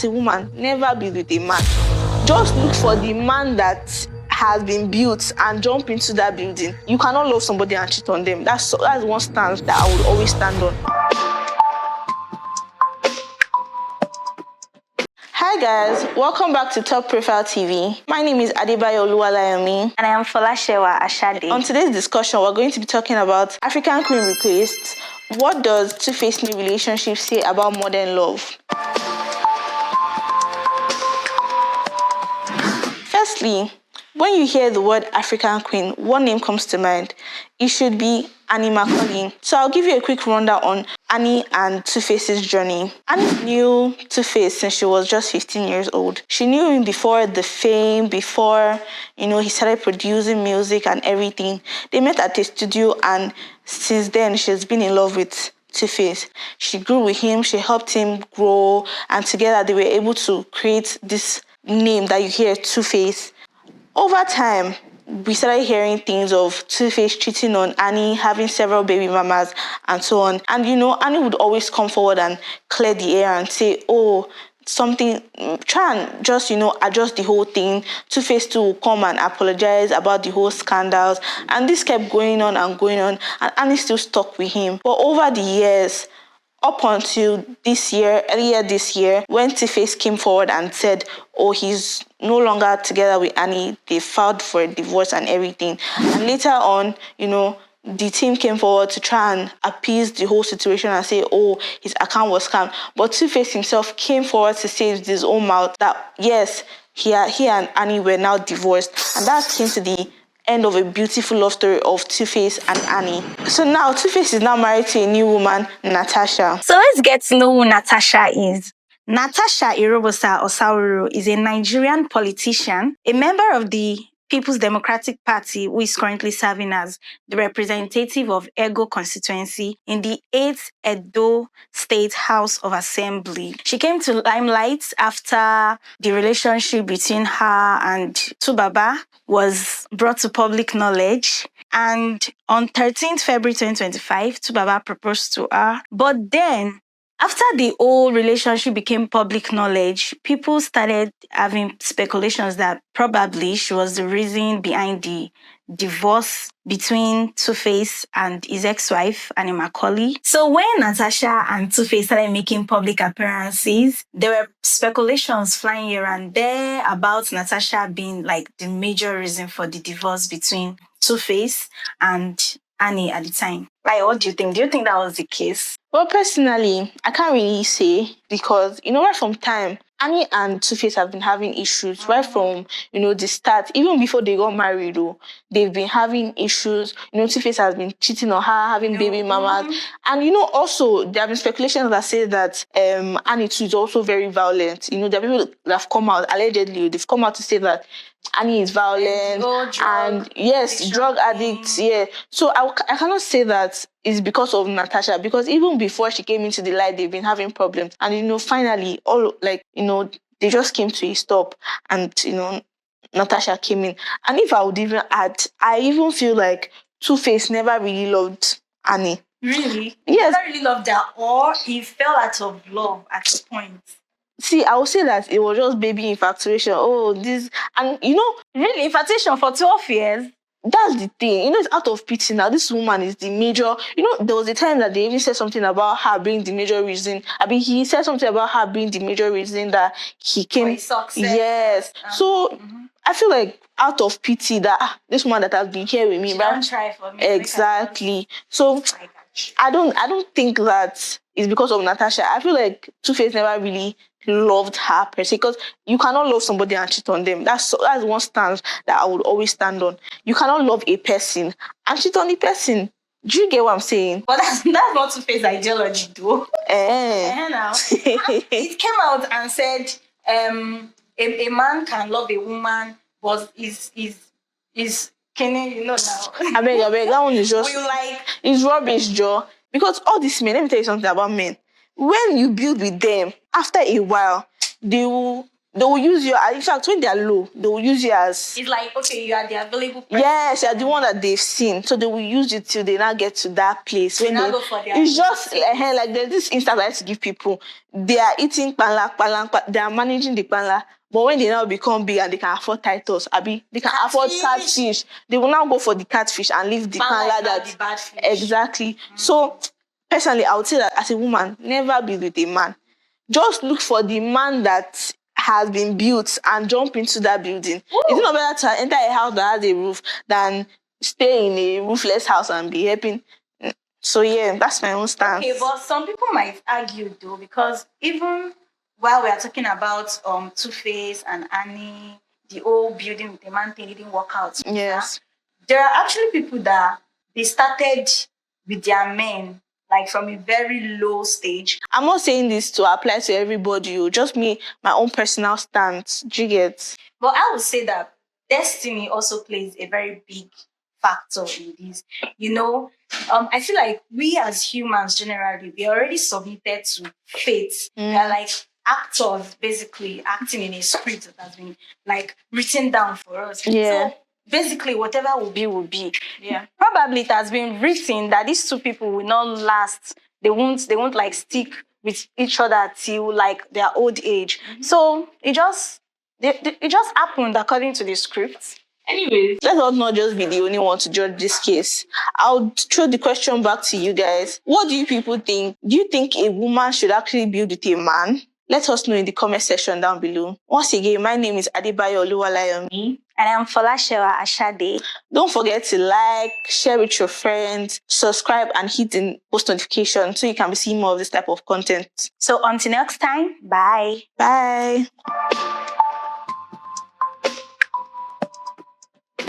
as a woman, never be with a man. Just look for the man that has been built and jump into that building. You cannot love somebody and cheat on them. That's one stance that I would always stand on. Hi guys, welcome back to Top Profile TV. My name is Idibia 𝗤𝗨𝗘𝗘𝗡. And I am 𝗤𝗨𝗘𝗧𝗏𝗏. On today's discussion, we're going to be talking about African Queen Replaced. What does Two-Face new relationship say about modern love? Firstly, when you hear the word African Queen, what name comes to mind? It should be Macaulay. So I'll give you a quick rundown on Annie and Two-Face's journey. Annie knew Two-Face since she was just 15 years old. She knew him before the fame, before, he started producing music and everything. They met at a studio, and since then, she's been in love with Two-Face. She grew with him, she helped him grow, and together they were able to create this name that you hear, Two-Face. Over time, we started hearing things of Two-Face cheating on Annie, having several baby mamas, and so on. And, Annie would always come forward and clear the air and say, something, try and just, adjust the whole thing. Two-Face too will come and apologize about the whole scandals. And this kept going on and going on. And Annie still stuck with him. But over the years, up until earlier this year, when Two-Face came forward and said, he's no longer together with Annie, they filed for a divorce and everything. And later on, the team came forward to try and appease the whole situation and say, his account was scammed. But Two-Face himself came forward to say with his own mouth that, yes, he and Annie were now divorced. And that came to the end of a beautiful love story of Two-Face and Annie. So now Two-Face is now married to a new woman, Natasha. So let's get to know who Natasha is. Natasha 𝗤𝗨𝗘𝗘𝗡 is a Nigerian politician, a member of the People's Democratic Party, who is currently serving as the representative of Ego constituency in the 8th Edo State House of Assembly. She came to limelight after the relationship between her and 𝗤𝗢𝗏 was brought to public knowledge. And on 13th February 2025, 𝗤𝗢𝗏 proposed to her. But then, after the whole relationship became public knowledge, people started having speculations that probably she was the reason behind the divorce between Two-Face and his ex-wife, Annie Macaulay. So when Natasha and Two-Face started making public appearances, there were speculations flying here and there about Natasha being like the major reason for the divorce between Two-Face and Annie at the time. Like, what do you think? Do you think that was the case? Well, personally, I can't really say, because, right from time, Annie and Two-Face have been having issues right from, the start. Even before they got married, they've been having issues. Two-Face has been cheating on her, having baby mamas. And, also, there have been speculations that say that Annie too is also very violent. There are people that have come out, allegedly, they've come out to say that Annie is violent and yes, drug addicts. Yeah. So I cannot say that it's because of Natasha, because even before she came into the light, they've been having problems. And, finally, they just came to a stop, and, Natasha came in. And if I would even add, I even feel like Two-Face never really loved Annie. Really? Yes. Never really loved her, or he fell out of love at a point. See, I would say that it was just baby infatuation. Really, infatuation for 12 years? That's the thing. It's out of pity now. This woman is the major. There was a time that they even said something about her being the major reason. He said something about her being the major reason that he came. For his success. Yes. I feel like out of pity that this woman that has been here with me, right? Try for me. Exactly. So I don't think that it's because of Natasha. I feel like Two-Face never really loved her per se, because you cannot love somebody and cheat on them. That's one stance that I would always stand on. You cannot love a person and cheat on the person. Do you get what I'm saying? But that's not Two-Face ideology, though. Now. It came out and said a man can love a woman, but is can now? I beg, that one is just it's rubbish, Joe. Because all these men, let me tell you something about men. When you build with them, after a while, they will They will use you. In fact, when they are low, they will use you as. It's like, okay, you are the available person. Yes, you are the one that they've seen. So they will use you till they now get to that place. When they, go for their it's just like there's this instance I like to give people. They are eating panla, they are managing the panla. But when they now become big and they can afford titles, they can afford catfish. They will now go for the catfish and leave the panla the bad fish. Exactly. So personally, I would say that as a woman, never be with a man. Just look for the man that has been built and jump into that building. Ooh. It's not better to enter a house that has a roof than stay in a roofless house and be helping. So yeah, that's my own stance. Okay, but some people might argue though, because even while we are talking about Two-Face and Annie, the whole building with a man thing didn't work out. Yes. There are actually people that they started with their men like from a very low stage. I'm not saying this to apply to everybody, just me, my own personal stance. Do you get? But I would say that destiny also plays a very big factor in this. You know, I feel like we as humans generally, we are already submitted to fate. We are like actors, basically acting in a script that has been like written down for us. Yeah. So basically, whatever will be, will be. Yeah. Probably it has been written that these two people will not last. They won't like stick with each other till like their old age. So it just happened according to the script. Anyways, let us not just be the only one to judge this case. I'll throw the question back to you guys. What do you people think? Do you think a woman should actually build with a man? Let us know in the comment section down below. Once again, my name is Idibia 𝗤𝗨𝗘𝗘𝗡. And I'm 𝗤𝗨𝗘𝗘𝗏. Don't forget to like, share with your friends, subscribe, and hit the post notification so you can be seeing more of this type of content. So until next time, bye. Bye.